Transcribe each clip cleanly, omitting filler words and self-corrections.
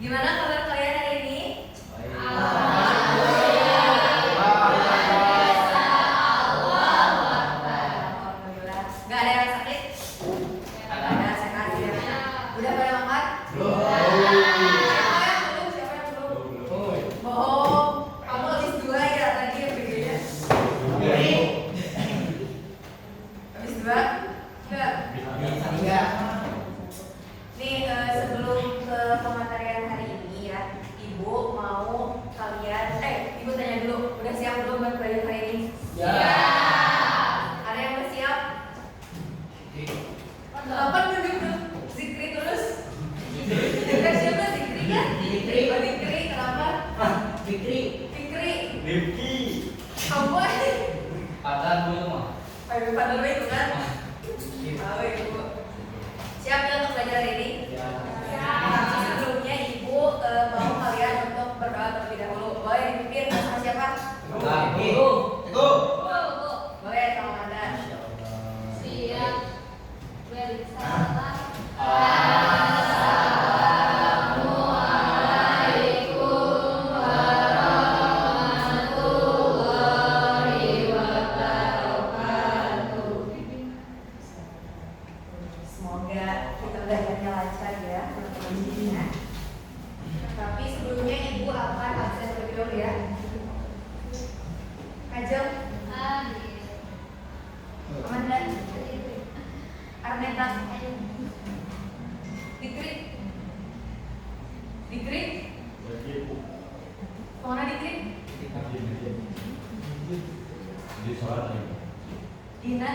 Gimana kabar kalian hari ini? Alhamdulillah. Gak ada yang sakit? Gak ada, sehat ya. Udah pada makan? Siapa yang belum? Bohong. Kamu habis 2 ya tadi yang bedanya? Habis 2? Enggak. Nih sebelum ke pematerian hari ini ya, Ibu mau kalian, Ibu tanya dulu, udah siap belum buat belajar hari ini? Ya. Ada yang udah siap? 8 duduk. Zikri terus. Zikri siapa? Zikri kan? Zikri. Oh, Zikri, kenapa? Fikri. Zikri. Rifki. Kamu aja. Padahal gue mah. Padahal itu kan? Oh, Ibu. Siap ya untuk belajar hari ini? Tapi sebelumnya Ibu mau kalian untuk berdoa terlebih dahulu. Boleh dipimpin sama siapa? Itu. Boleh sama Anda. Siap. Waalaikumsalam. Assalamualaikum warahmatullahi wabarakatuh. Semoga kita belajarnya lancar ya teman-teman. Tapi sebelumnya Ibu akan absen terlebih dahulu ya. Kajeng, Amanda, Arneta, Dikri, kemana Dikri? Dina,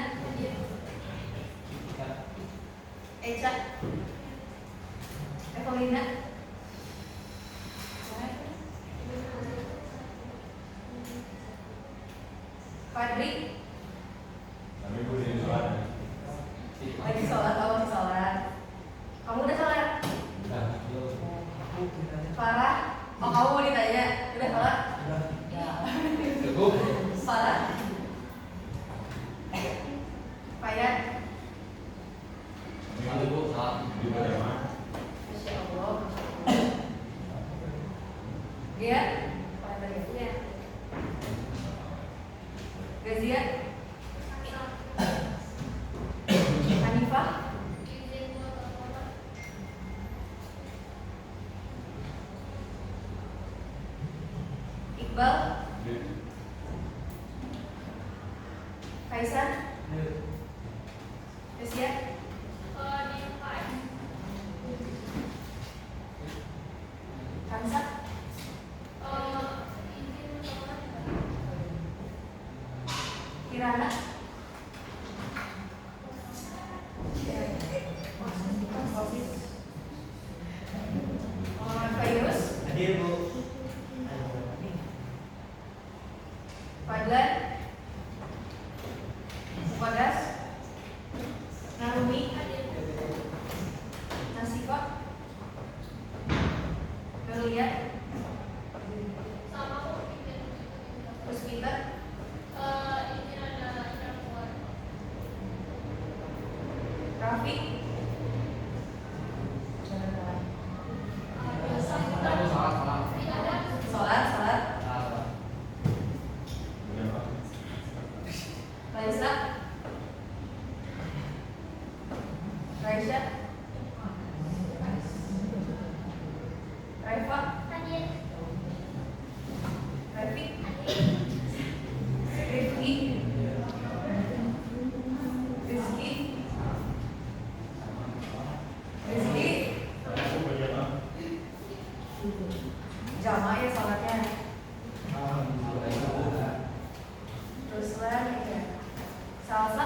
Eca, Evelina, Fadri, lagi sholat, masih sholat. Kamu udah sholat? Farah? Oh, kamu mau ditanya? Udah sholat? Farah? Fayat? Masya Allah. Dia? Gazia? Hanifah? Iqbal? Kaisan? Rizia? Kamsa? Kirana? Fairuz? Fadlan? Muqaddas? Narumi? Nasifa? Melia? Puspita? Rafi? Sholat? Raisa? Raisya? Raifa? Rafiq? Rifki? Rizki? Jamaah ya sholatnya. Ruslan ya. Salsa?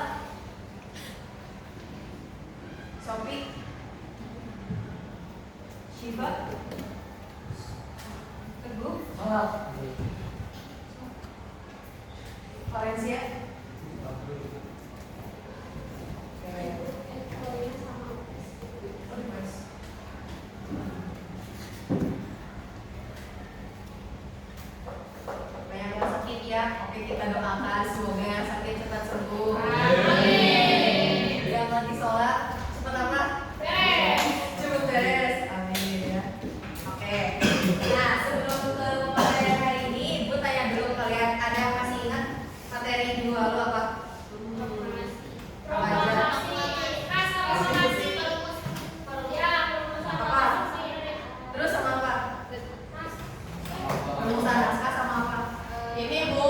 Sopi? Shiva? Teguh? Valencia? Banyak yang sakit ya. Oke, kita doakan semoga yang sakit cepat sembuh. Yang lagi sholat cepat apa? Cepat beres. Amin ya. Oke. lalu apa? Terus sama apa? Perumusan naskah sama apa? Ini Bu,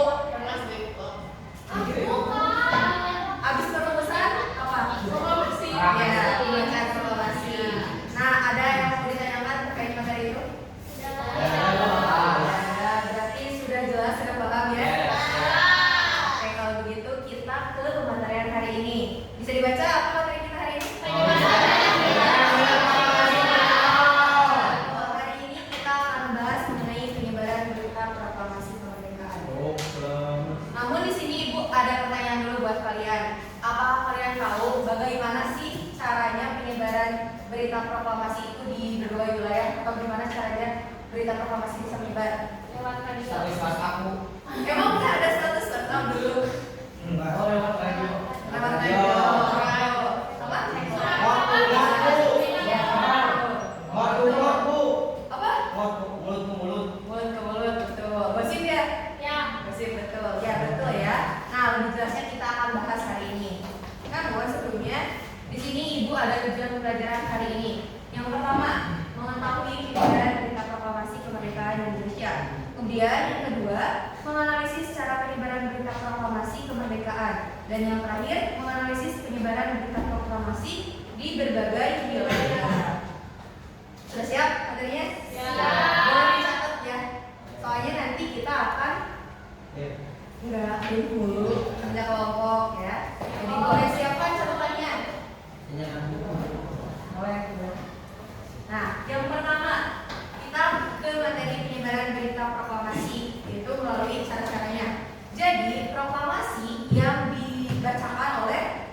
abis perumusan apa? Proklamasi. Ya, pembacaan proklamasi. Nah, ada yang mau ditanyakan terkait materi itu? Ya, berarti sudah jelas, sudah paham ya? Oke, kalau begitu kita ke pematerian hari ini. Bisa dibaca apa materi kita hari ini? Hari ini kita akan membahas mengenai penyebaran berita proklamasi kemerdekaan. Namun di sini Ibu ada pertanyaan dulu buat kalian. Apakah kalian tahu bagaimana sih caranya penyebaran berita proklamasi itu di berbagai wilayah, atau bagaimana caranya berita proklamasi bisa menyebar? Lewat radio. Status WhatsApp-ku. Emang udah ada status WhatsApp dulu? Oh, lewat radio. Lewat radio. Apa? Ya. Apa? Mulut ke mulut, betul. Gosip ya? Gosip, betul. Ya, betul ya. Nah, lebih jelasnya kita akan bahas hari ini. Namun sebelumnya, di sini Ibu ada tujuan pembelajaran hari ini. Yang pertama, mengetahui penyebaran berita proklamasi kemerdekaan Indonesia. Kemudian yang kedua, menganalisis cara penyebaran berita proklamasi kemerdekaan. Dan yang terakhir, menganalisis penyebaran berita proklamasi di berbagai wilayah. Sudah siap materinya? Boleh dicatat ya. Soalnya nanti kita akan enggak dulu kerja kelompok ya. Jadi boleh siapkan catatannya. Boleh. Nah, yang pertama kita ke materi penyebaran berita proklamasi, yaitu melalui cara-caranya. Jadi proklamasi yang dibacakan oleh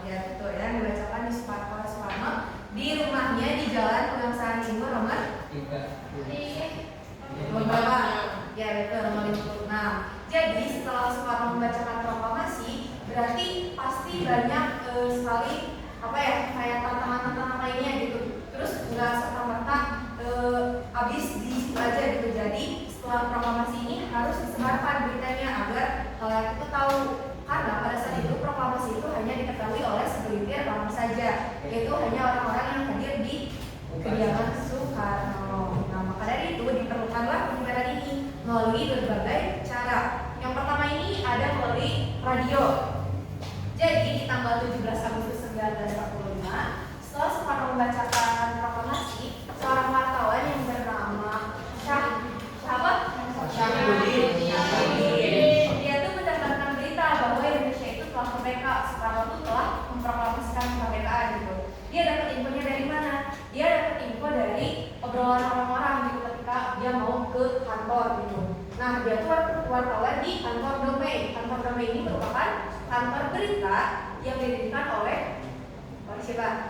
ya betul ya, dibacakan di Soekarno di rumahnya di Jalan Pegangsaan Timur nomor 56. Ya betul, nomor 56. Jadi setelah Soekarno membacakan proklamasi, berarti pasti banyak sekali apa ya, kayak tantangan-tantangan lainnya gitu. Terus nggak serta-merta habis di situ aja gitu. Jadi setelah proklamasi ini harus disebarkan beritanya agar kalian itu tahu, karena pada saat itu proklamasi itu hanya diketahui oleh segelintir orang saja, yaitu hanya orang-orang yang hadir di kediaman Soekarno. Nah, maka dari itu diperlukanlah penyebaran ini melalui berbagai cara. Yang pertama ini ada melalui radio. Jadi di tanggal 17 Agustus 1945, setelah Soekarno membacakan proklamasi, seorang wartawan yang bernama dia tuh mendebarkan berita bahwa Indonesia itu telah merdeka. Soekarno itu telah memproklamasikan kemerdekaan gitu. Dia dapat infonya dari mana? Dia dapat info dari obrolan orang-orang gitu ketika dia mau ke kantor gitu. Nah, dia tuh wartawan di kantor Domain. Kantor Domain ini merupakan kantor berita yang didirikan oleh siapa?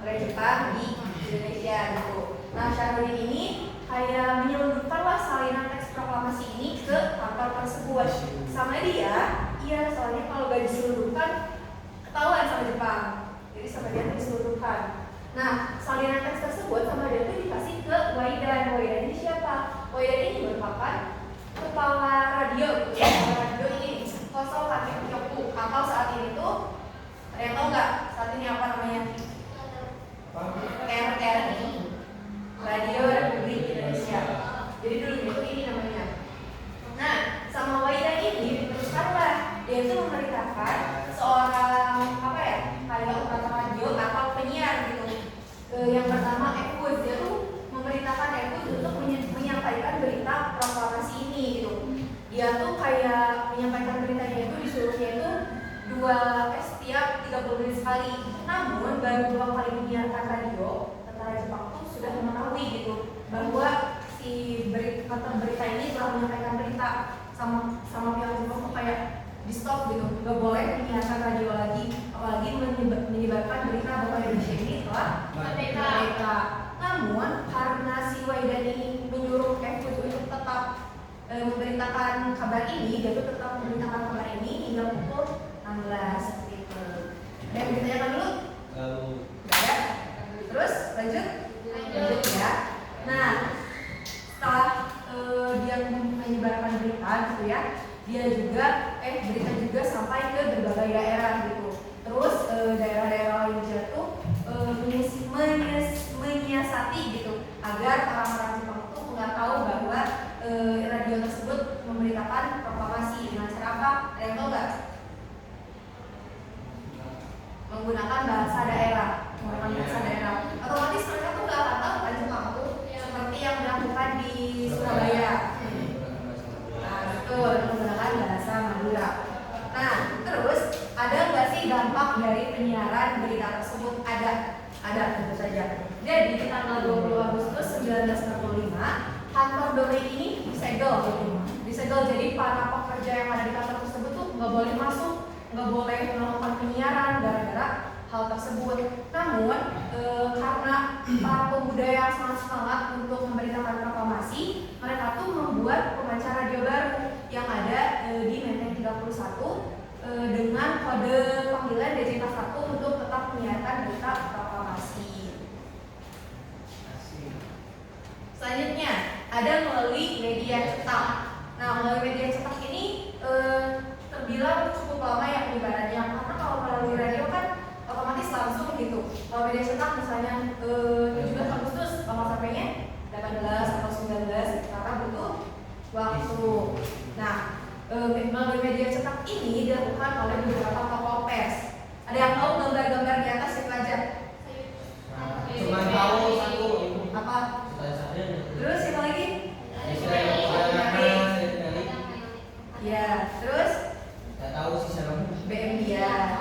Oleh Jepang di Indonesia gitu. Nah, Syahruddin ini kayak menyelundupkanlah salinan teks proklamasi ini ke kantor tersebut. Sama dia, iya soalnya kalau gak diselundupkan ketahuan sama Jepang. Jadi sama dia diselundupkan. Nah, salinan teks tersebut sama dia itu dikasih ke Waidan. Waidan ini siapa? Waidan ini merupakan kepala radio. Kepala radio ini Kosong Hakim Kyoku. Atau saat ini tuh, ada yang tahu nggak? Saat ini apa namanya? RRI, Radio Republik Indonesia. Jadi dulu itu ini namanya. Nah, sama Waidan ini diteruskanlah. Dia itu memberitakan seorang apa ya? Kayak operator radio atau penyiar gitu. Yang pertama Ekuz, dia tuh memberitakan Ekuz untuk menyampaikan berita proklamasi ini gitu. Dia tuh kayak menyampaikan beritanya itu disuruhnya itu setiap 30 menit sekali. Namun baru 2 kali menyiarkan radio, tentara Jepang tuh sudah mengetahui gitu bahwa si kantor berita ini telah menyampaikan berita. Sama pihak Jepang tuh kayak di stop gitu, nggak boleh menyiarkan radio lagi, apalagi menyebarkan berita bahwa Indonesia ini telah merdeka. Namun karena si Waidan ini menyuruh Ekuz untuk tetap memberitakan kabar ini, dia tuh tetap memberitakan kabar ini hingga pukul 16 seperti itu. Ada yang ditanyakan dulu? Udah ya? Terus lanjut ya. Nah, setelah dia menyebarkan berita gitu ya, berita juga sampai ke berbagai daerah gitu. Terus daerah-daerah lain tuh menyiasati gitu agar orang-orang Jepang itu nggak tahu bahwa radio tersebut memberitakan proklamasi dengan cara apa? Ada yang tahu nggak? Menggunakan bahasa daerah. Otomatis mereka tuh nggak akan tahu kan Jepang tuh seperti yang dilakukan di Surabaya. Nah, betul, menggunakan bahasa Madura. Nah, terus ada nggak sih dampak dari penyiaran berita tersebut? Ada tentu saja. Jadi di tanggal 20 Agustus 1945, kantor Dori ini disegel. Jadi para pekerja yang ada di kantor tersebut tuh nggak boleh masuk, nggak boleh melakukan penyiaran gara-gara hal tersebut. Namun karena para pemuda yang sangat semangat untuk memberitakan proklamasi, mereka tuh membuat pemancar radio baru yang ada di Menteng 31 dengan kode panggilan DJK1 untuk tetap menyiarkan berita proklamasi. Selanjutnya ada melalui media cetak. Nah, melalui media cetak ini terbilang cukup lama ya penyebarannya, karena kalau melalui radio kan otomatis langsung gitu. Kalau media cetak misalnya 17 Agustus kalau sampainya 18 atau 19 karena butuh waktu. Nah, melalui media cetak ini dilakukan oleh beberapa tokoh pers. Ada yang tahu gambar-gambar di atas itu aja? Cuma tahu satu. Apa? Terus siapa lagi? Ya, terus? Tidak tahu sih serem. BM dia.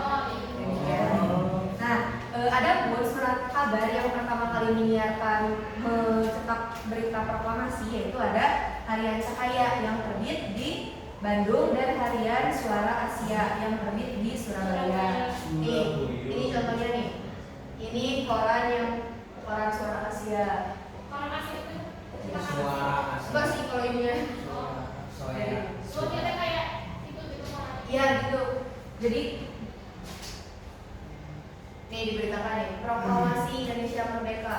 Nah, ada pun surat kabar yang pertama kali mencetak berita proklamasi, yaitu ada Harian Cahaya yang terbit di Bandung dan Harian Suara Asia yang terbit di Surabaya. Ini contohnya nih. Ini koran Suara Asia. Apa sih kalau ininya? Suaranya kayak itu Iya gitu. Jadi nih diberitakan nih proklamasi Indonesia Merdeka.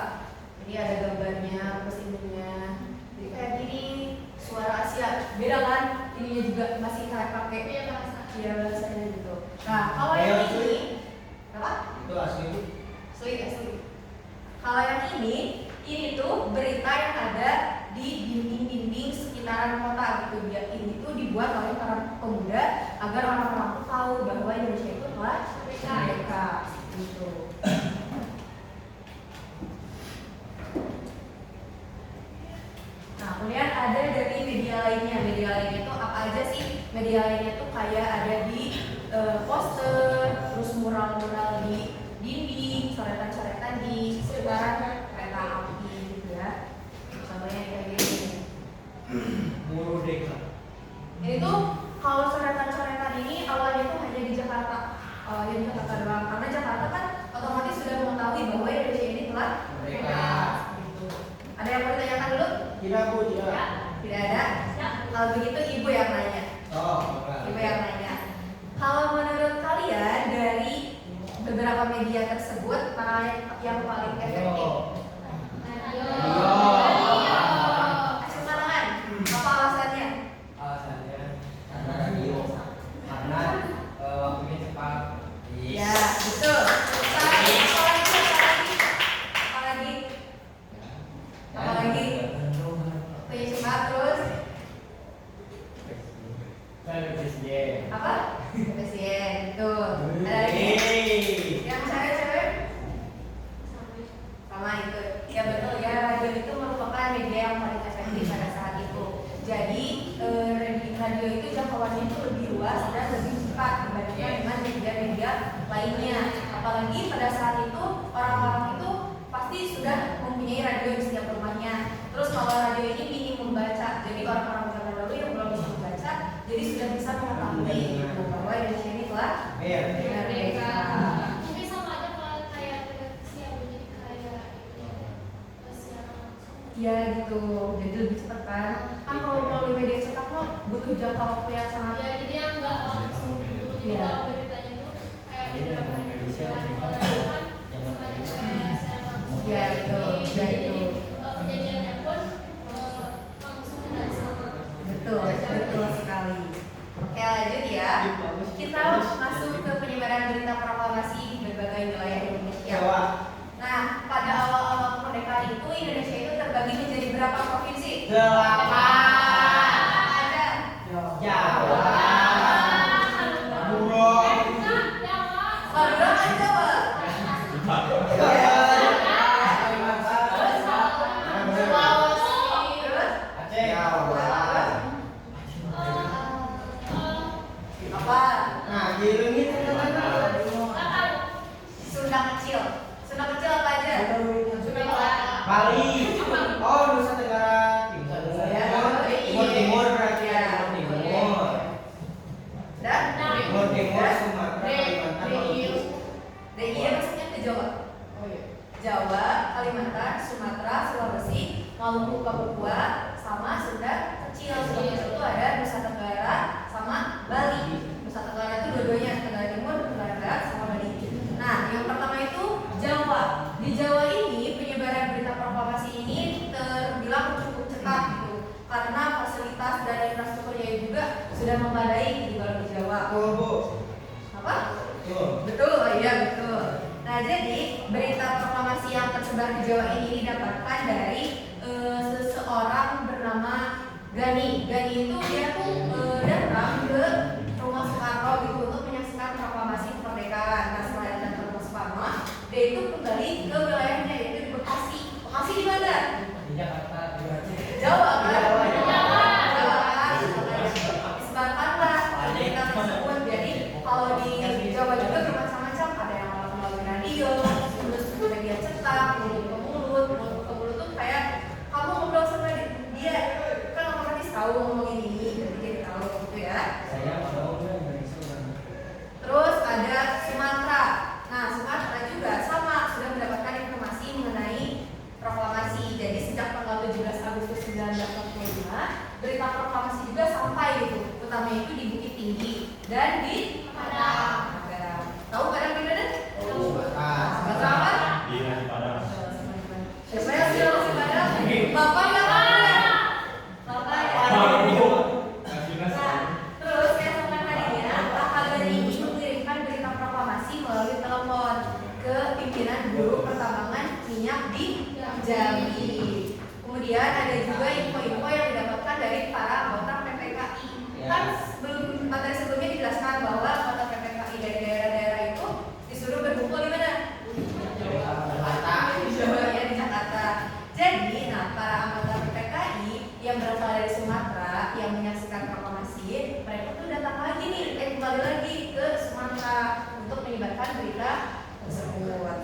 Jadi ada gambarnya, terus ininya. Jadi kayak gini, Suara Asia. Beda kan? Ininya juga masih kayak pakai bahasanya gitu. Nah, kalau yang ini apa? Itu asli. Asli. Kalau yang ini tuh berita yang ada di dinding-dinding sekitaran kota gitu. Ini tuh dibuat oleh para pemuda agar orang-orang tuh tahu bahwa Indonesia itu telah merdeka gitu. Nah, kemudian ada dari media lainnya. Media lainnya itu apa aja sih? Media lainnya tuh kayak ada di poster, terus mural-mural di dinding, coretan-coretan di sekitaran kereta api gitu ya. Contohnya kayak gini. Merdeka. Ini tuh kalau coretan-coretan ini awalnya tuh hanya di Jakarta. Awalnya di Jakarta doang. Karena Jakarta kan otomatis sudah mengetahui bahwa Indonesia ini telah merdeka. Gitu. Ada yang mau ditanyakan dulu? Tidak, Bu, tidak. Tidak ada? Kalau begitu Ibu yang nanya. Ibu yang nanya. Kalau menurut kalian dari beberapa media tersebut mana yang paling efektif? Kasih tangan. Apa alasannya? Alasannya karena radio. Karena waktunya cepat. Ya, betul. Apalagi? Waktunya cepat terus. Apa? Presiden. Betul. Ada lagi? Yang cewek-cewek? Sama itu. Ya betul ya, radio itu merupakan media yang paling efektif pada saat itu. Jadi radio itu jangkauannya itu lebih luas dan lebih cepat dibandingkan dengan media-media lainnya. Apalagi pada saat itu orang-orang itu pasti sudah mempunyai radio di setiap rumahnya. Terus kalau radio ini minim membaca, jadi orang-orang zaman dahulu yang belum bisa membaca, jadi sudah bisa mengetahui bahwa Indonesia ini telah merdeka. Mungkin sama aja kalau kayak televisi ya, jadi kayak Ya gitu, jadi lebih cepat kan? Kan kalau melalui media cetak lo butuh jangka waktu yang sangat. ya jadi yang nggak langsung gitu. Jadi Iya. kalau beritanya itu kayak beberapa hari kemudian kalau itu kan semuanya kayak saya langsung Ya itu, ya jadi itu. kejadiannya pun langsung dari sana. Betul sekali. lanjut ya. Kita masuk ke penyebaran berita proklamasi di berbagai wilayah Indonesia. Nah, pada awal-awal kemerdekaan itu Indonesia itu terbagi menjadi berapa provinsi? 8. Ada. Jawa. Madura kan Jawa. Terus Aceh. apa? Nah, gilingin Sunda kecil. Sunda kecil apa aja? Bali. Oh, Nusa Tenggara Timur. Timur berarti ya. Timur. Dan Timur, Sumatera, Kalimantan, Maluku. DIY maksudnya ke Jawa. Jawa, Kalimantan, Sumatera, Sulawesi, Maluku, Papua, sama Sunda kecil. Sunda kecil itu ada Nusa Tenggara sama Bali. Nusa Tenggara itu dua-duanya, Tenggara Timur, Tenggara Barat, sama Bali. Nah, yang pertama itu Jawa. Di Jawa ini penyebaran berita proklamasi ini terbilang cukup cepat gitu, karena fasilitas dan infrastrukturnya juga sudah memadai di kalau di Jawa. Bu. Apa? Tuh. Betul, iya betul. Nah, jadi berita proklamasi yang tersebar di Jawa ini didapatkan dari seseorang bernama Gani. Gani itu dia tuh datang ke rumah Soekarno gitu untuk menyaksikan proklamasi kemerdekaan. Nah, setelah datang ke rumah Soekarno, dia itu kembali ke wilayahnya yaitu di Bekasi. Bekasi di mana? Di Jakarta, di Aceh. Jawa kan? Jawa. Jawa kan? Disebarkanlah berita tersebut. Jadi kalau di Jawa juga bermacam-macam, ada yang melalui radio, terus media cetak, mulut ke mulut. Mulut ke mulut tuh kayak kamu ngobrol sama dia, kan otomatis tahu ngomongin ini, jadi dia tahu gitu ya. Saya mau Indonesia. Terus ada Sumatera. Nah, Sumatera juga sama sudah mendapatkan informasi mengenai proklamasi. Jadi sejak tanggal 17 Agustus 1945, berita proklamasi juga sampai gitu. Utama itu di Bukit Tinggi dan di Padang. Tahu Padang di mana? Sumatera apa? Siapa yang sudah masih Padang? Bapak yang mana? Bapak yang Nah, terus keesokan harinya, Pak Kagani ini mengirimkan berita proklamasi melalui telepon ke pimpinan buruh pertambangan minyak di Jambi. Kemudian ada juga info-info yang didapatkan dari para anggota PPKI. Kan materi sebelumnya dijelaskan bahwa anggota PPKI dari daerah-daerah itu disuruh berkumpul di mana? Di Jakarta. Jadi, nah para anggota PPKI yang berasal dari Sumatera yang menyaksikan proklamasi, mereka tuh datang lagi nih, kembali lagi ke Sumatera untuk menyebarkan berita tersebut.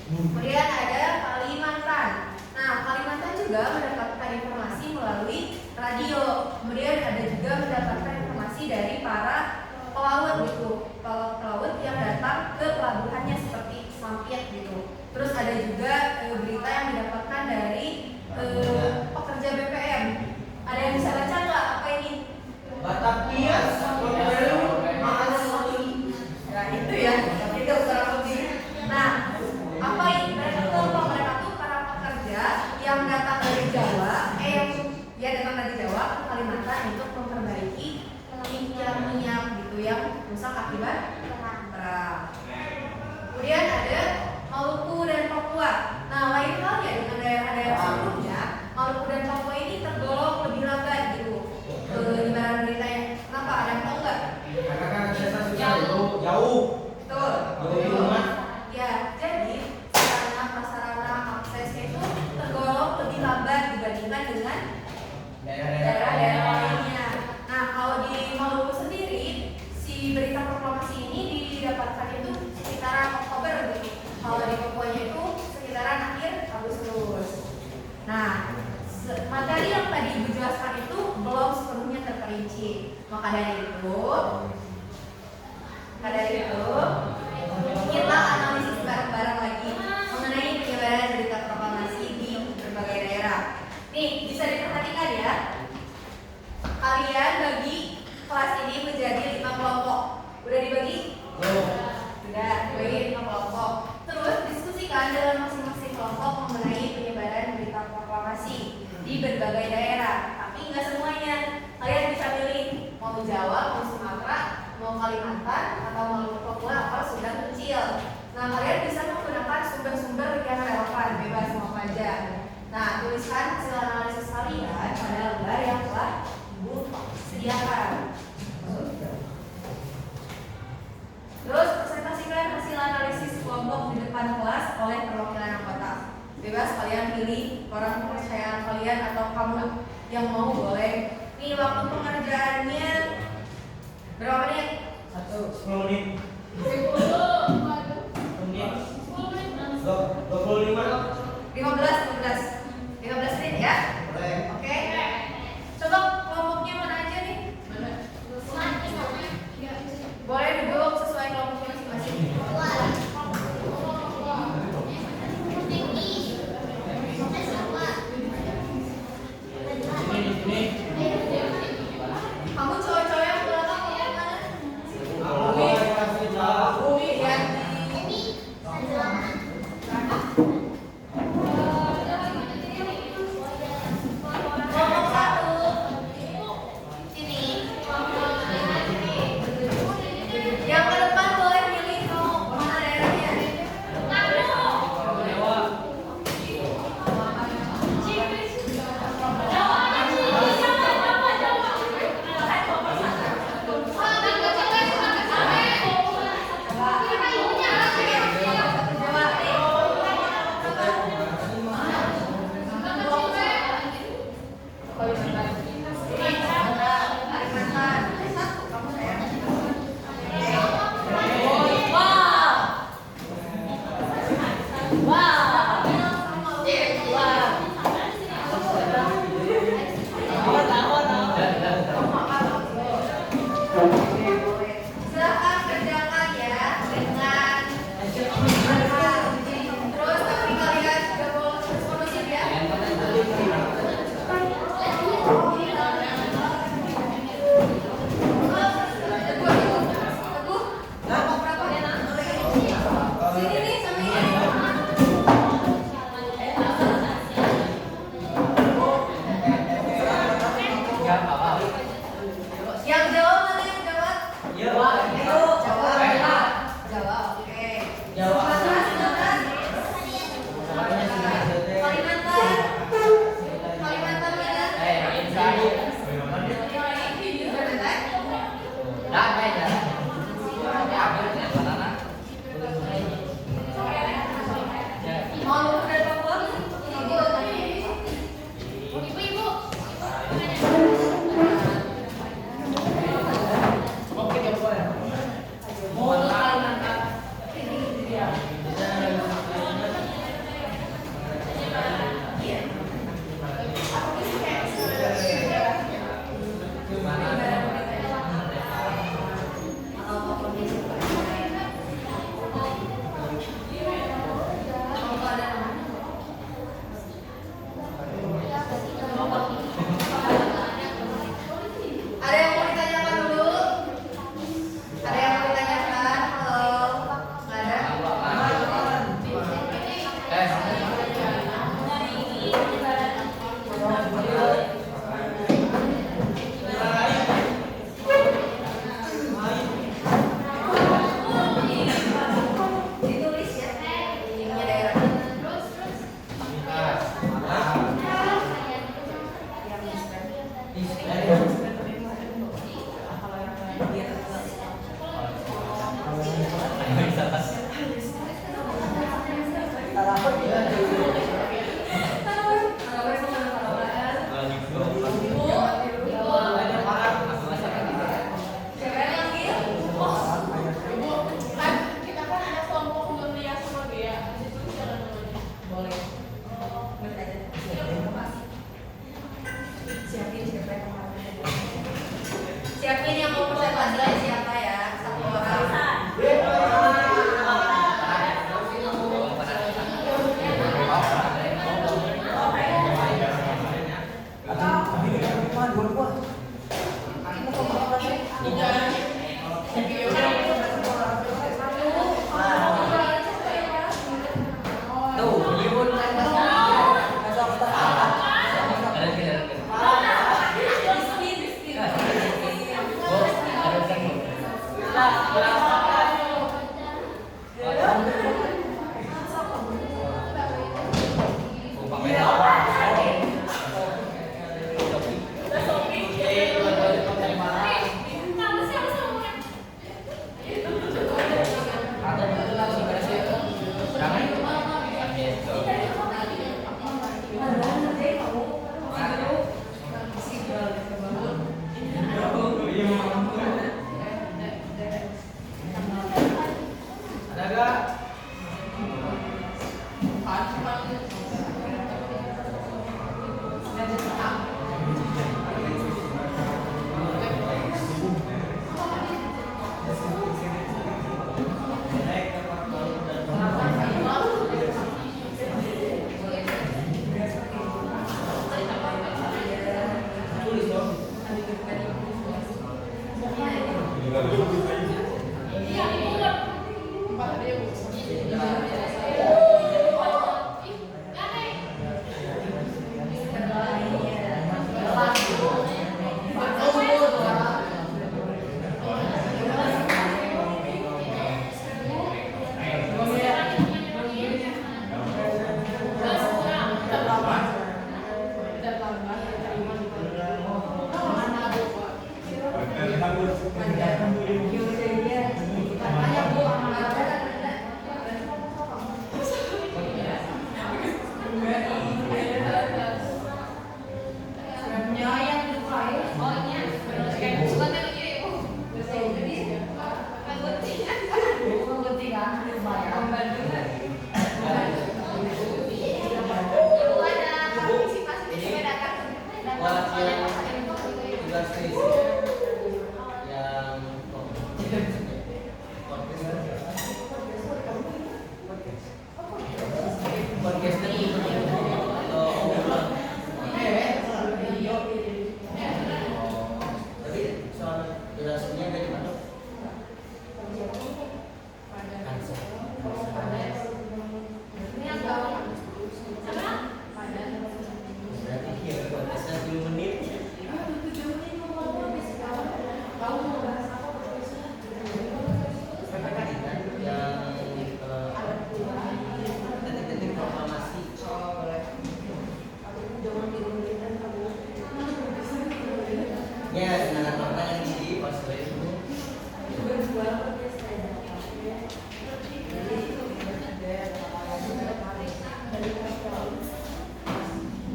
Kemudian ada Kalimantan. Nah, Kalimantan juga mendapatkan informasi melalui radio. Kemudian ada juga mendapatkan informasi dari para pelaut gitu, pelaut yang datang ke pelabuhannya seperti Sampit gitu. Terus ada juga berita yang didapatkan dari pekerja BPM. Ada yang bisa baca nggak apa ini? Batavia, Nah itu ya, itu kurang lebih. Nah, apa ini? Mereka tuh para pekerja yang datang dari Jawa, yang datang dari Jawa ke Kalimantan untuk memperbaiki minyak gitu yang rusak akibat perang. Kemudian ada Maluku dan Papua. Nah, lain halnya dengan daerah-daerah sebelumnya, Maluku dan Papua ini tergolong lebih lambat gitu penyebaran beritanya. Kenapa? Ada yang tahu nggak? Karena kan aksesnya jauh. Betul. Rumah. Ya, jadi sarana prasarana aksesnya itu tergolong lebih lambat dibandingkan dengan daerah-daerah lainnya. Nah, kalau di Maluku sendiri, si berita proklamasi ini didapatkan itu sekitaran Oktober gitu. Kalau di Papuanya itu sekitaran akhir Agustus. Nah, materi yang tadi Ibu jelaskan itu belum sepenuhnya terperinci. Maka dari itu kita analisis bareng-bareng lagi mengenai penyebaran berita proklamasi di berbagai daerah. Nih, bisa diperhatikan ya. Kalian bagi kelas ini menjadi 5 kelompok. Udah dibagi? Sudah dibagi 5 kelompok. Terus diskusikan dalam masing-masing kelompok mengenai penyebaran berita proklamasi di berbagai daerah. Tapi nggak semuanya. Kalian bisa pilih mau jawab bebas kalian pilih orang kepercayaan kalian atau kamu yang mau boleh. Nih waktu pengerjaannya berapa menit? 10 menit. 15 menit ya. Boleh. Oke. Coba kelompoknya mana aja nih? Boleh duduk sesuai kelompoknya masing-masing. Kamu cowok-cowok yang belakang yang mana? Aku yang kasih jawab. Bumi ya.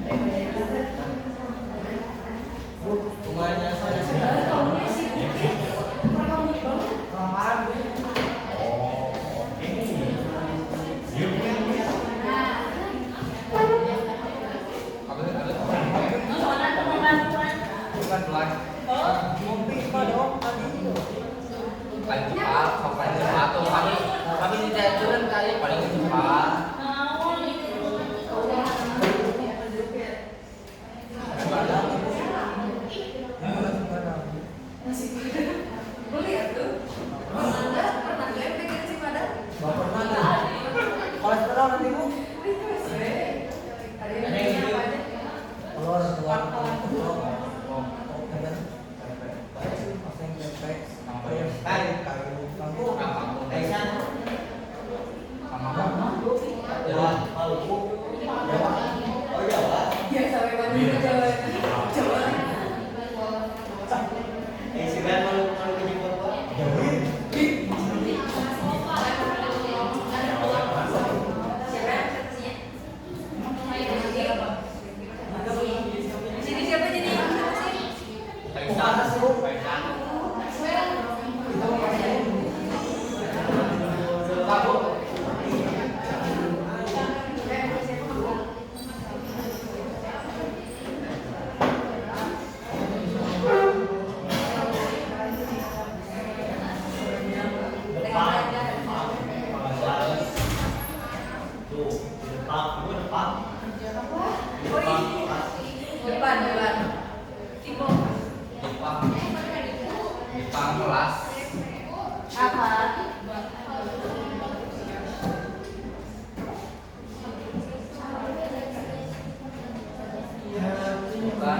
Rumahnya saya paling cepat, paling cepat tuh kami di turun kali paling cepat. Lu lihat tuh, Anda pernah nggak pegang si Padang? nggak pernah kan? Kolesterol nanti bu. Ada yang nanya apa aja? Telur, telur, telur. Ya sampai mana itu Jawa. Jawa. Siapa yang seterusnya? Sini siapa jadi? Depan. Timur. Jepang kelas. Apa? Bukan.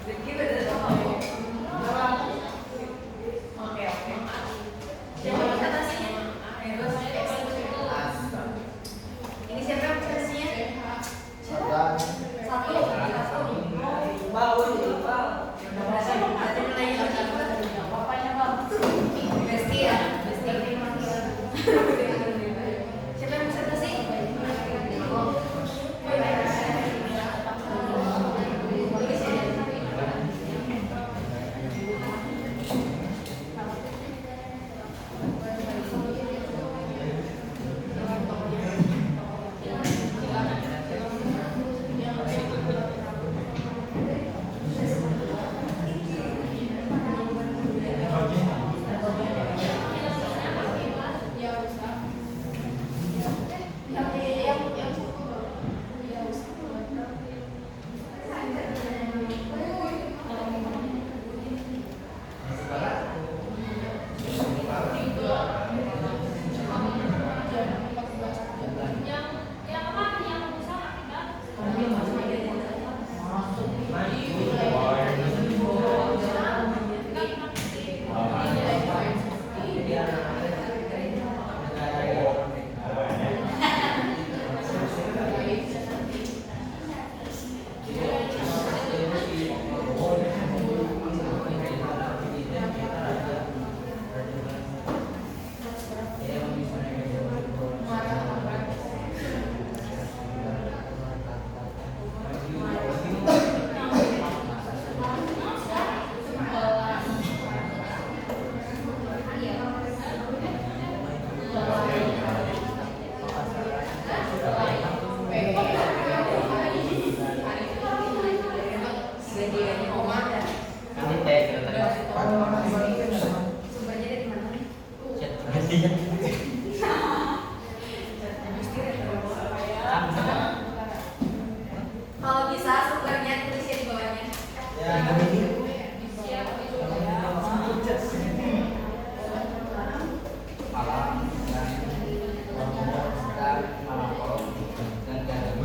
Rifki beda sama aku. Oke. Siapa yang atasnya? Ini siapa yang atasnya? Satu. Ada nilainya berapa? Bapaknya Bang. Besti ya? Besti. Siapa yang bisa atasnya? Kalau bisa sumbernya tulisnya di bawahnya. Malang dan Malangkoro dan Garut.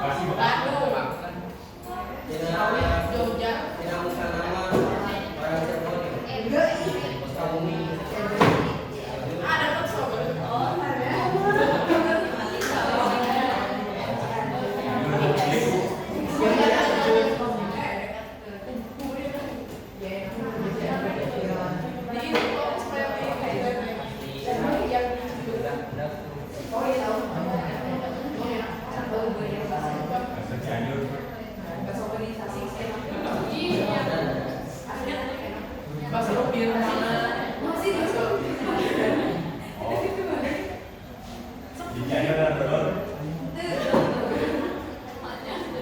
Bandung, Jogja. Tidak bukan nama orang Cirebon. Sukabumi. Ada Sukabumi.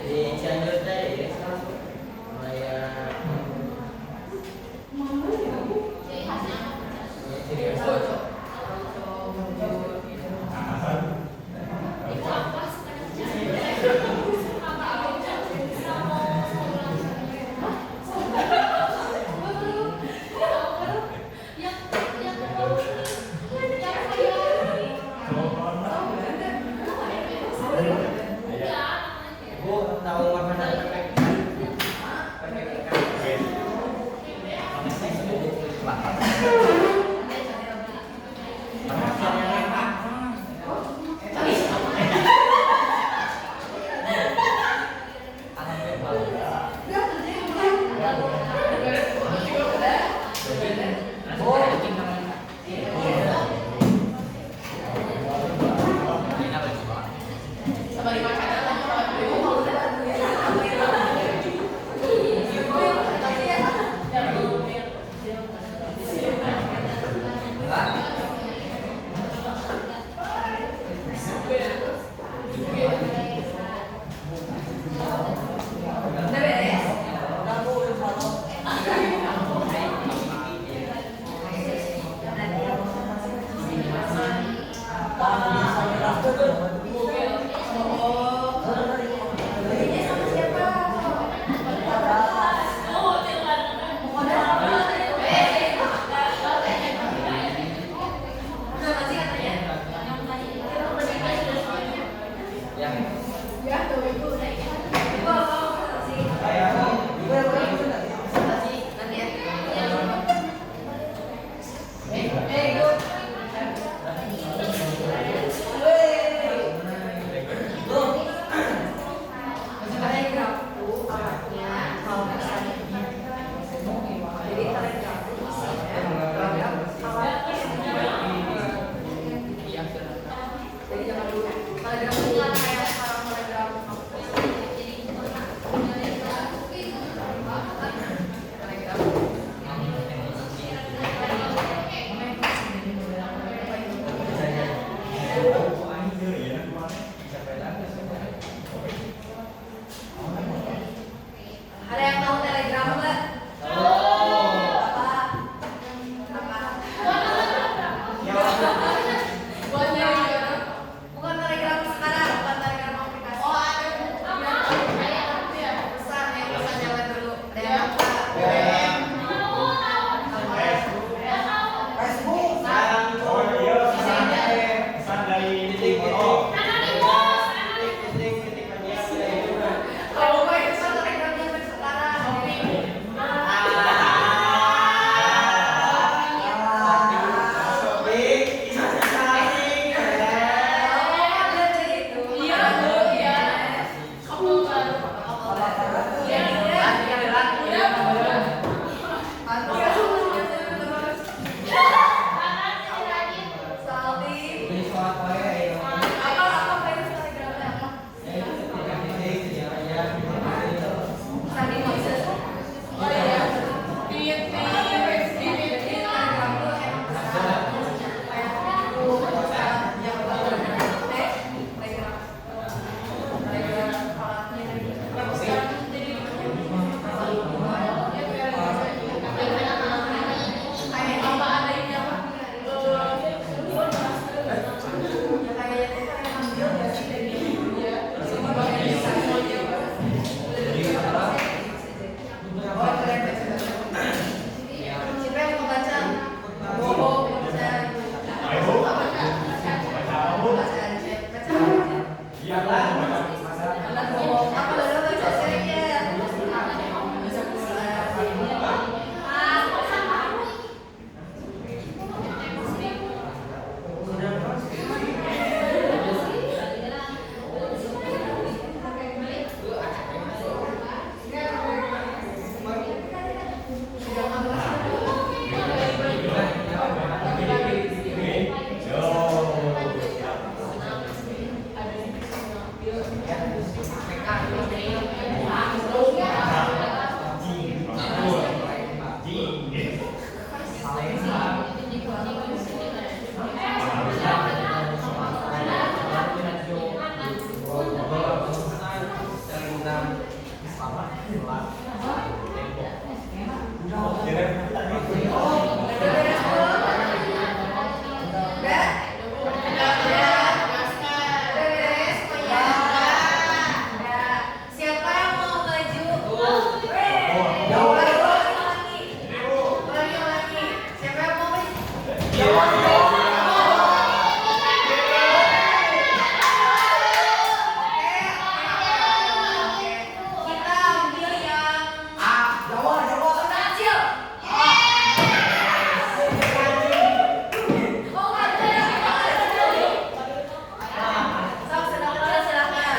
Di Cianjur teh Maya Bu tahu makanan pepek ikan. Sama di makanan udah beres. Oh. Siapa yang mau maju? Ulangi. Siapa yang mau maju? Kita ambil yang sedang kecil. Oh, Sok sedang kecil silakan.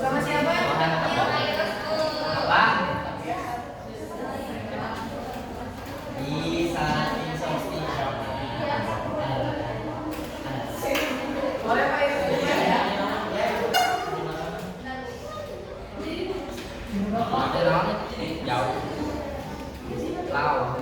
Sama siapa yang sedang kecil? Bisa insomnia. Boleh Pak Ibu? Jauh. Lao.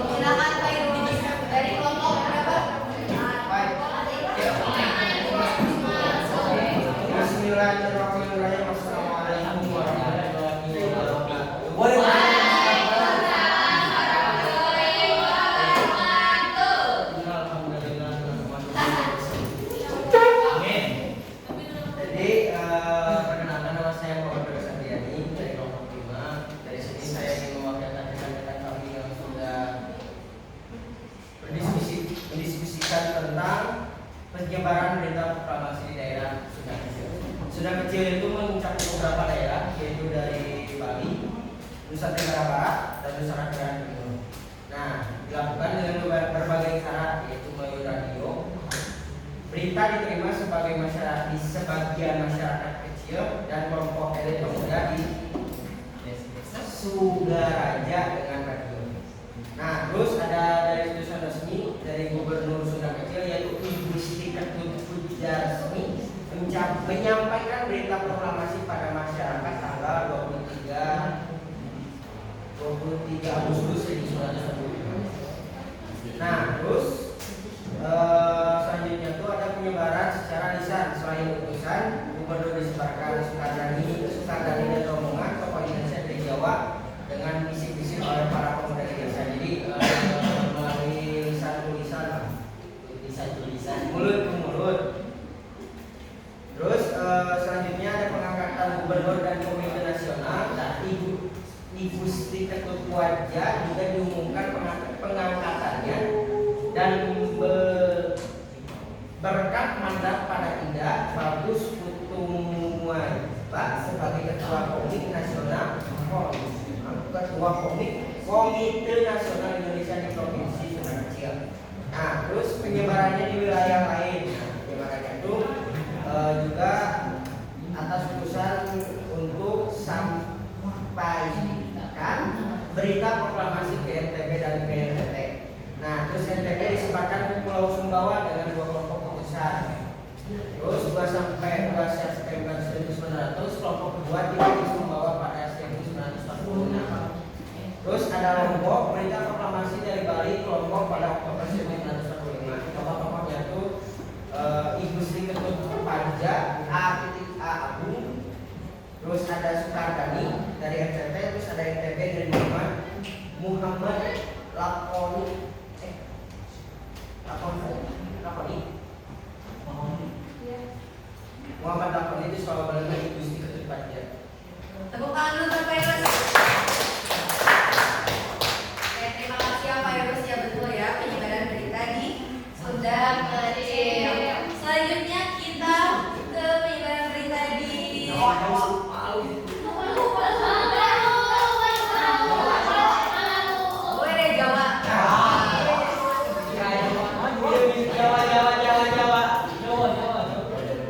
Silakan Pak Ibu. Dari kelompok berapa? Bismillahirrahmanirrahim. Assalamualaikum warahmatullahi wabarakatuh. Jadi perkenalkan, nama saya Muhammad Sandiani dari kelompok 5. Dari sini saya ingin mewakilkan rekan-rekan kami yang sudah mendiskusikan tentang penyebaran berita proklamasi di daerah Sunda Kecil. Sunda Kecil itu mencakup beberapa daerah, yaitu dari Bali, Nusa Tenggara Barat, dan Nusa Tenggara Timur. Nah, dilakukan dengan berbagai cara, yaitu melalui radio. Berita diterima sebagai masyarakat di sebagian masyarakat kecil dan kelompok elit pemuda di Sugaraja dengan radio. Nah, terus ada dari tulisan resmi dari Gubernur Sunda Kecil, yaitu Ibu Siti Ketut Pujarsmi, menyampaikan berita proklamasi pada masyarakat tanggal 23 Agustus 1945. Nah, terus selanjutnya itu ada penyebaran secara lisan. Selain utusan, Gubernur disebarkan Sukardani dan rombongan tokoh Indonesia dari Jawa dengan bisik-bisik oleh para pemuda di desa. Jadi melalui lisan mulut ke mulut. Terus selanjutnya ada pengangkatan gubernur dan komite nasional. Nah, Ibu Siti Ketut Puaja juga diumumkan pengangkatannya dan berkat mandat pada Indah Bagus Kutumuaiba sebagai Ketua Komite Nasional Komite Nasional Indonesia di Provinsi Sunda Kecil. Nah, terus penyebarannya di wilayah lain. Nah, penyebarannya itu juga atas utusan untuk sampaikan berita proklamasi ke NTB dan ke NTT. Nah, terus NTB disebarkan ke Pulau Sumbawa dengan 2 kelompok utusan. Terus 2 sampai 2 September 1900, kelompok kedua tiba di Sumbawa pada 1946. Terus ada Lombok, berita proklamasi dari Bali, kelompok pada Oktober 1945. Tokoh-tokohnya itu Ibu Sri Ketut Puaja, A. Agung. Terus ada Sukardani dari NTT, terus ada NTB dari Muhammad Lakoni. Muhammad Lakoni itu soal Belanda, Ibu Sri Ketut Puaja. Tepuk tangan dulu untuk Pak Yunus. Oke, terima kasih ya Pak Yunus, ya betul ya penyebaran berita di Sunda Kecil. Selanjutnya kita ke penyebaran berita Boleh deh Jawa.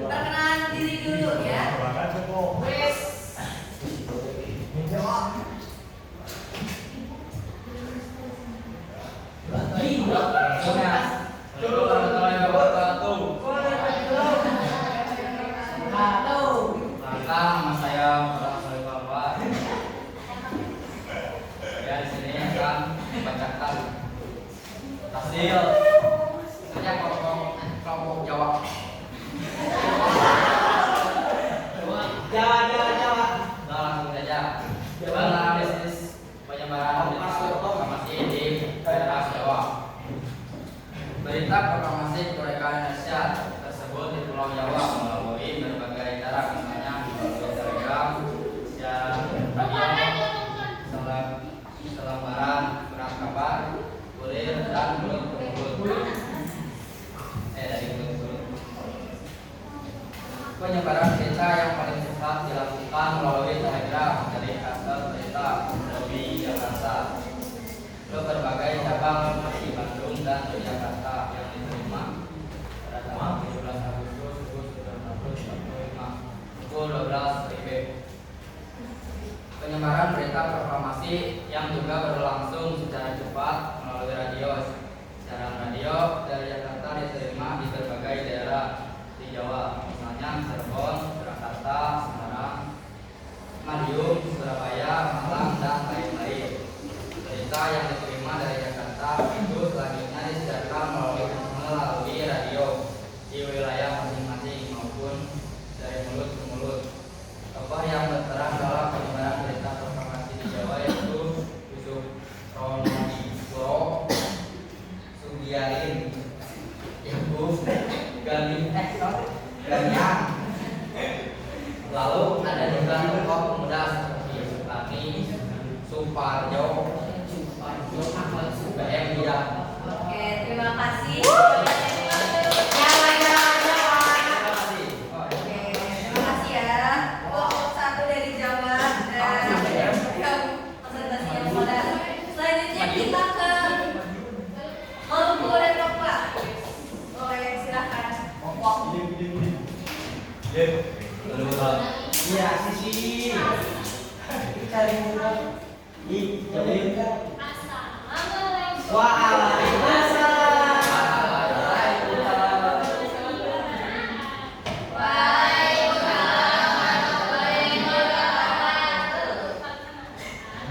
Perkenalan diri dulu ya. Assalamualaikum warahmatullahi wabarakatuh. Perkenalkan, nama saya Muhammad Salih Balwa. Saya di sini akan membacakan hasil kerja kelompok Jawa. Jawa. Nah, langsung saja. Dalam bisnis penyebaran proklamasi di daerah Jawa. Berita proklamasi kemerdekaan Indonesia tersebut di Pulau Jawa melalui berbagai cara, misalnya melalui telegram, siaran radio, selebaran surat kabar, kurir, dan mulut ke mulut. Dari mulut ke mulut. Penyebaran berita yang paling cepat dilakukan melalui telegram dari kantor berita di Jakarta ke berbagai cabang di Bandung dan Jakarta yang diterima pada tanggal 17 Agustus 1945 pukul 12 WIB. Penyebaran berita proklamasi yang juga berlangsung secara cepat melalui radio. Siaran radio dari Jakarta diterima di berbagai daerah di Jawa, misalnya Cirebon, Surakarta, Semarang, Madiun, Surabaya, Malang, dan lain-lain. Berita yang diterima dari Jakarta itu selanjutnya disiarkan melalui radio di wilayah masing-masing maupun dari mulut ke mulut. Tokoh yang berperan dalam penyebaran berita proklamasi di Jawa yaitu Yusuf Ronodipuro, Sugiarin, Yakub Ganiang. Lalu ada juga tokoh pemuda seperti Suparni, Suparjo, BM dia. Oke, terima kasih. Terima kasih. Oke, terima kasih ya. Kelompok satu dari Jawa dan yang presentasi yang pada. Selanjutnya kita ke Maluku dan Papua. Boleh silakan. Iya, sisi. Cari muka. Waalaikumsalam.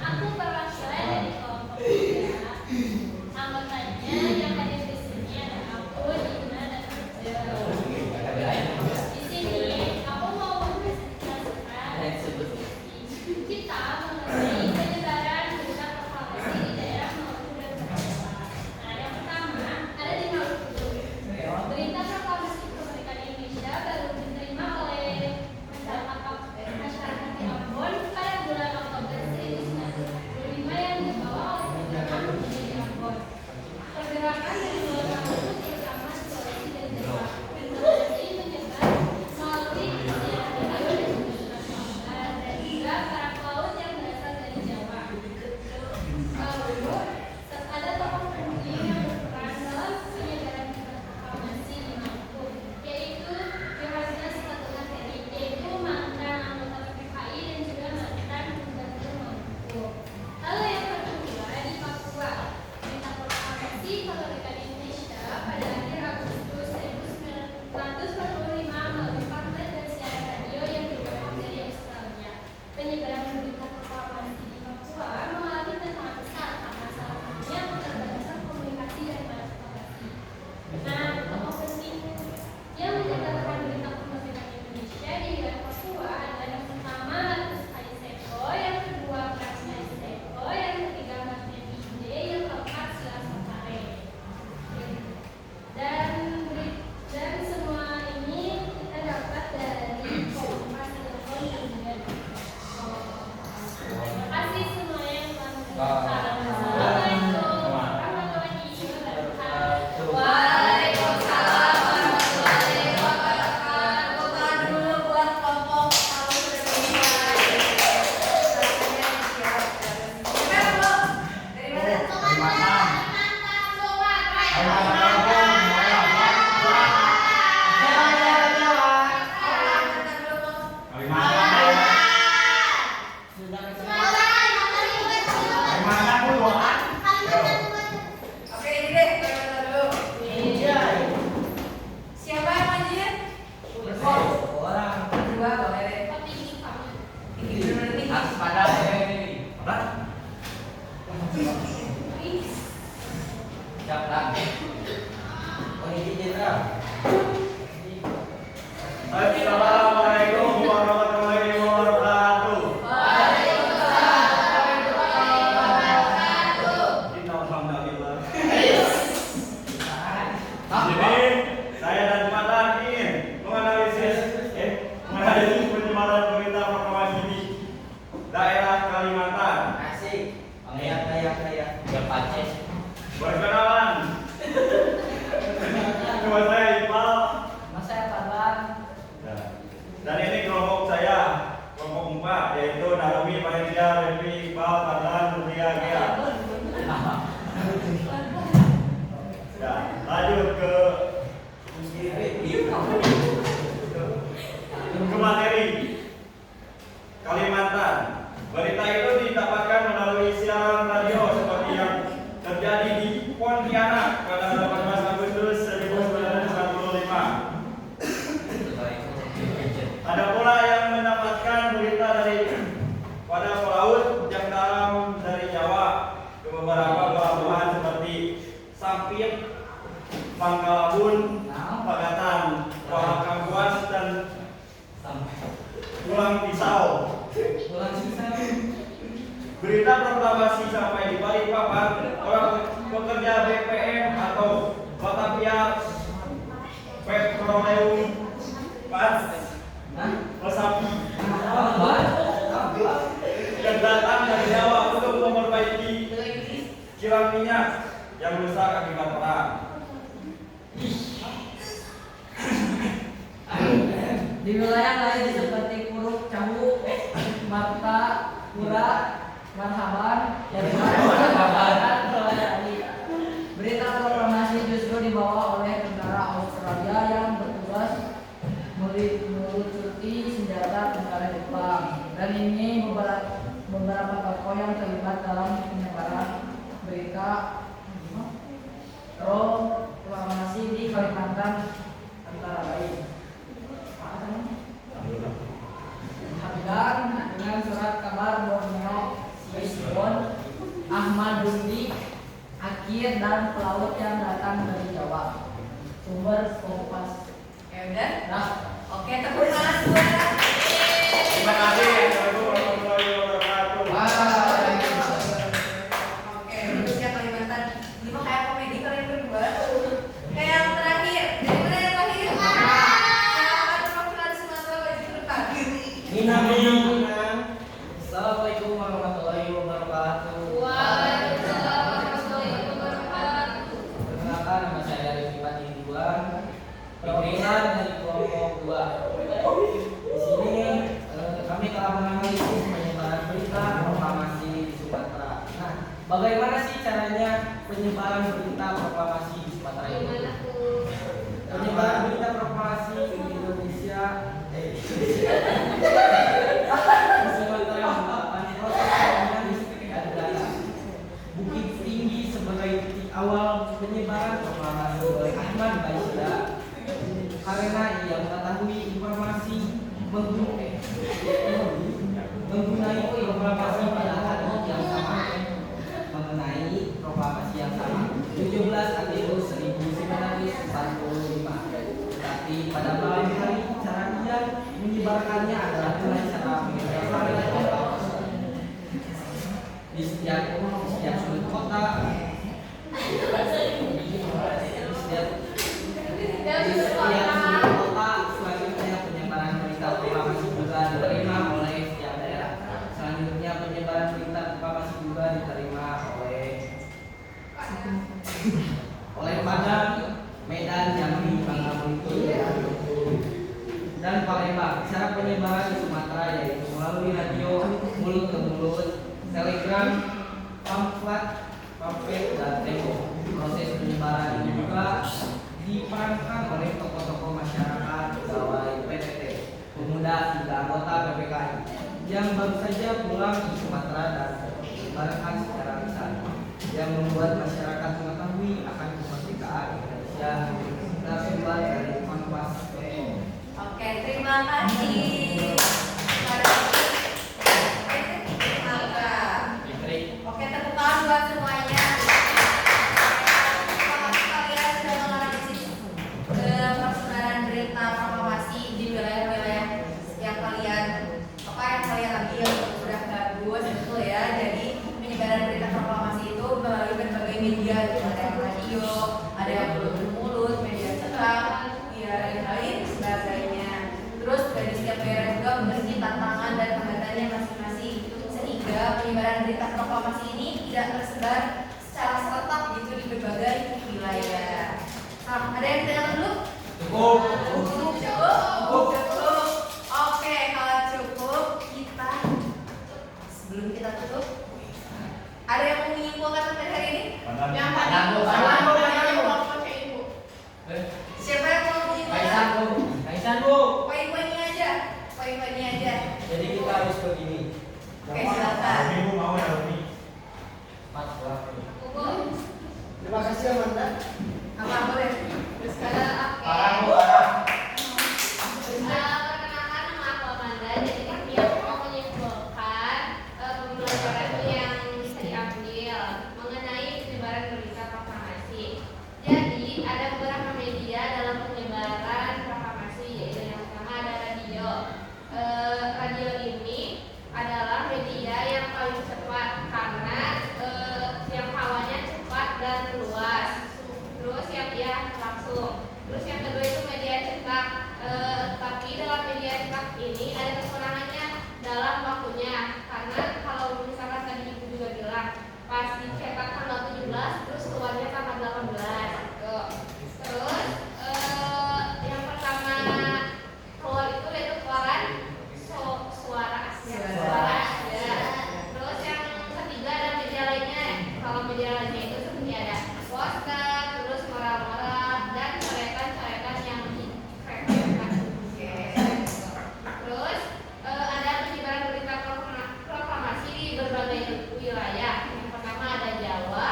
Aku perwakilan dari kelompok muda. Anggotanya yang hadir di sini ada aku, Dina, dan Ujang. Di sini aku mau mempresentasikan kita mengenai penyebaran berita proklamasi di daerah Maluku dan Papua. Nah, ke materi. Kalimantan. Berita itu didapatkan melalui siaran radio seperti yang terjadi di Pontianak pada 18 Agustus 1945. Ada pula yang mendapatkan berita dari pada pelaut yang dalam dari Jawa ke beberapa pelabuhan seperti Sampit, Pangkalabun, Pagatan, Kuala Kapuas, dan Pulang Pisau. Berita proklamasi sampai di Balikpapan, orang pekerja BPM atau Batavia Petroleum Pas Pesapi yang datang dari Jawa untuk memperbaiki kilang minyak yang rusak akibat perang. Di wilayah lain seperti Puruk, Cahu, Marta, Pura, Marhaban, dan berita proklamasi justru dibawa oleh tentara Australia yang bertugas melucuti senjata tentara Jepang. Dan ini beberapa tokoh yang terlibat dalam penyebaran berita proklamasi di Kalimantan antara lain Hamdan dengan surat kabar Borneo Siswon, Ahmad Dundi, Akir, dan pelaut yang datang dari Jawa. Sumber Kompas. Ya udah. Nah, Oke, tepuk tangan suara. Terima kasih. Assalamualaikum warahmatullahi wabarakatuh. Oke, terusnya Kalimantan. Ini mah kayak komedi kalian berdua. Kayak yang terakhir. Dari mana yang terakhir? Silakan perwakilan Sumatera maju ke depan. Minang. Assalamualaikum warahmatullahi wabarakatuh. Waalaikumsalam warahmatullahi wabarakatuh. Perkenalkan, nama saya Rifki Patiduan, perwakilan dari kelompok 2. Di sini kami telah menganalisis penyebaran berita proklamasi di Sumatera. Nah, bagaimana sih caranya penyebaran berita proklamasi di Sumatera ini? Gimana tuh? Penyebaran berita proklamasi di Indonesia di Sumatera merupakan proses adalah Bukit Tinggi sebagai titik awal penyebaran proklamasi oleh Ahmad Baisda karena ia mengetahui informasi mengenai proklamasi pada hari yang sama 17 Agustus 1945. Tapi pada malam hari cara dia menyebarkannya adalah dengan cara menyebarkan di setiap sudut kota, di setiap sudut kota. Selanjutnya penyebaran berita proklamasi juga diterima oleh setiap daerah. Selanjutnya penyebaran berita proklamasi juga diterima oleh Padang, Medan, Jambi, Bangka Belitung, dan Palembang. Cara penyebaran di Sumatera yaitu melalui radio, mulut ke mulut, telegram, pamflet, dan tembok. Proses penyebaran ini juga diperankan oleh tokoh-tokoh masyarakat, pegawai PTT, pemuda hingga anggota PPKI yang baru saja pulang ke Sumatera dan menyebarkan secara lisan, yang membuat masyarakat mengetahui akan kemerdekaan Indonesia. Tersumbat dari Kompas. Oke, terima kasih. Oke, tepuk tangan buat semuanya. Terima kasih kalian sudah menganalisis persebaran berita proklamasi di wilayah-wilayah yang kalian lagi yang sudah bagus, betul ya. Jadi penyebaran berita proklamasi itu melalui berbagai media, ada yang radio, ada yang mulut, media cetak, ya dan lain sebagainya. Terus dari setiap daerah juga memiliki tantangan dan hambatannya masing-masing, sehingga penyebaran berita proklamasi ini tidak tersebar secara serentak gitu di berbagai wilayah. Nah, ada yang tidak dulu? Cukup. Oke, kalau cukup kita sebelum kita tutup, ada yang mau menyimpulkan materi hari ini? Yang paling Siapa yang mau menyimpulkan? Kaisan, Bu. Poin-poinnya aja. poin-poinnya aja. Jadi kita harus begini. Oke, silakan. Ibu mau ya Umi? Buku. Terima kasih Amanda. Apa boleh? Terus sekarang Parah Bu, oke. parah. Perkenalkan nama aku Amanda. Jadi kami mau menyimpulkan pembelajaran yang bisa diambil mengenai penyebaran berita proklamasi. Jadi ada beberapa media dalam penyebaran proklamasi, yaitu yang pertama ada radio. Radio ini adalah media yang paling cepat karena yang hawanya cepat dan luas. Terus yang langsung. Terus yang kedua itu media cetak. Tapi dalam media cetak ini ada kekurangannya dalam waktunya, karena kalau misalkan tadi ibu juga bilang pas dicetak tanggal 17 terus keluarnya tanggal 18 gitu. Terus yang pertama keluar itu yaitu koran suara ya. Terus yang ketiga ada media lainnya. Kalau media lainnya itu seperti ada poster, terus moral-moral dan coretan-coretan yang dikreasikan. Terus ada penyebaran berita proklamasi di berbagai wilayah. Yang pertama ada Jawa,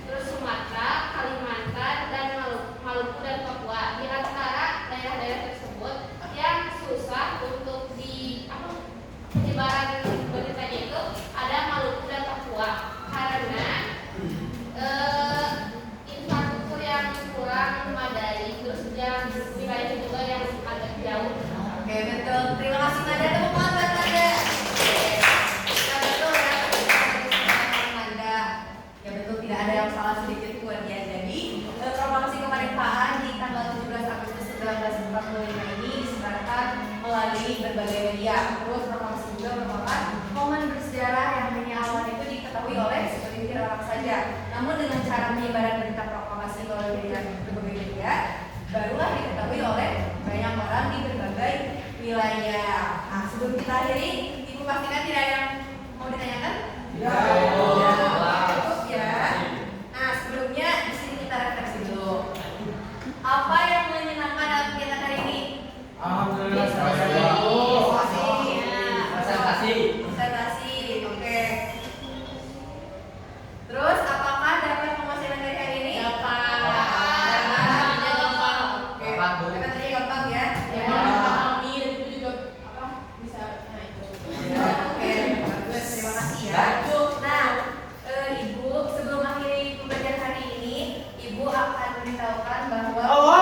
terus Sumatera, Kalimantan, dan Maluku dan Papua. Di antara daerah-daerah tersebut yang susah untuk penyebaran beritanya itu ada Maluku dan Papua karena infrastruktur yang kurang memadai, terus yang wilayah juga yang agak jauh. Oke, betul. Terima kasih Manda. Tepuk tangan buat Manda. Ya betul ya, Manda. Ya betul, tidak ada yang salah sedikit pun ya. Jadi proklamasi kemerdekaan di tanggal 17 Agustus 1945 ini disebarkan melalui berbagai media. Terus proklamasi juga merupakan momen bersejarah yang hanya awal itu diketahui oleh segelintir orang saja. Namun dengan cara penyebaran berita proklamasi melalui berbagai media, barulah diketahui oleh banyak orang di berbagai wilayah. Nah, sebelum kita akhiri, Ibu pastikan tidak ada yang mau ditanyakan? Tidak. Ya, cukup ya. Nah, sebelumnya di sini kita refleksi dulu. Apa yang menyenangkan dalam kegiatan hari ini? Alhamdulillah saya Presentasi. Presentasi, oke. Terus apakah dapat penghasilan dari hari ini? Dapat. Oke. Dapat, Bu. Materinya gampang ya. Ya. Kami dan itu juga apa bisa Oke, bagus. Terima kasih ya. Nah, Ibu sebelum akhiri pembelajaran hari ini, Ibu akan memberitahukan bahwa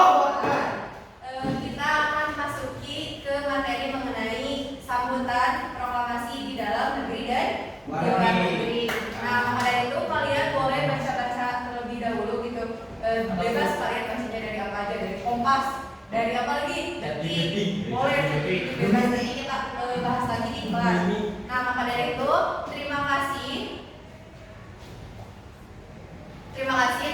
kita akan masuki ke materi mengenai sambutan proklamasi di dalam negeri dan di luar negeri. Nah, maka dari itu kalian boleh baca-baca terlebih dahulu gitu. Bebas kalian bacanya dari apa aja, dari Kompas, dari apa lagi? Detik. Boleh bebas, nanti kita bahas lagi di kelas. Nah, maka dari itu terima kasih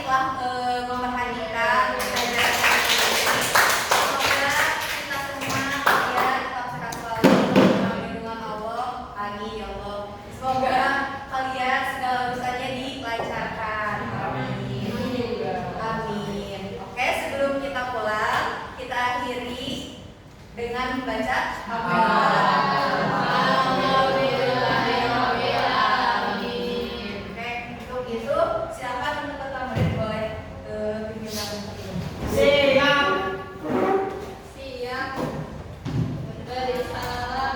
telah memperhatikan pelajaran hari ini. Semoga kita semua kalian tetap sehat selalu dalam lindungan Allah. Amin ya Allah. Semoga kalian segala urusannya dilancarkan. Amin. Amin. Oke, sebelum kita pulang, kita akhiri dengan membaca silakan teman-teman boleh pimpinan Siap. Siap. Beri salam.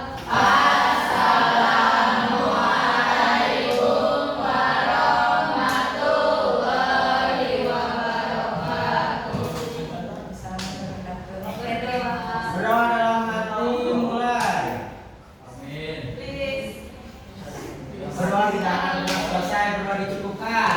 Berdoa dalam hati mulai. Amin. please. Berdoa tidak akan selesai, berdoa dicukupkan.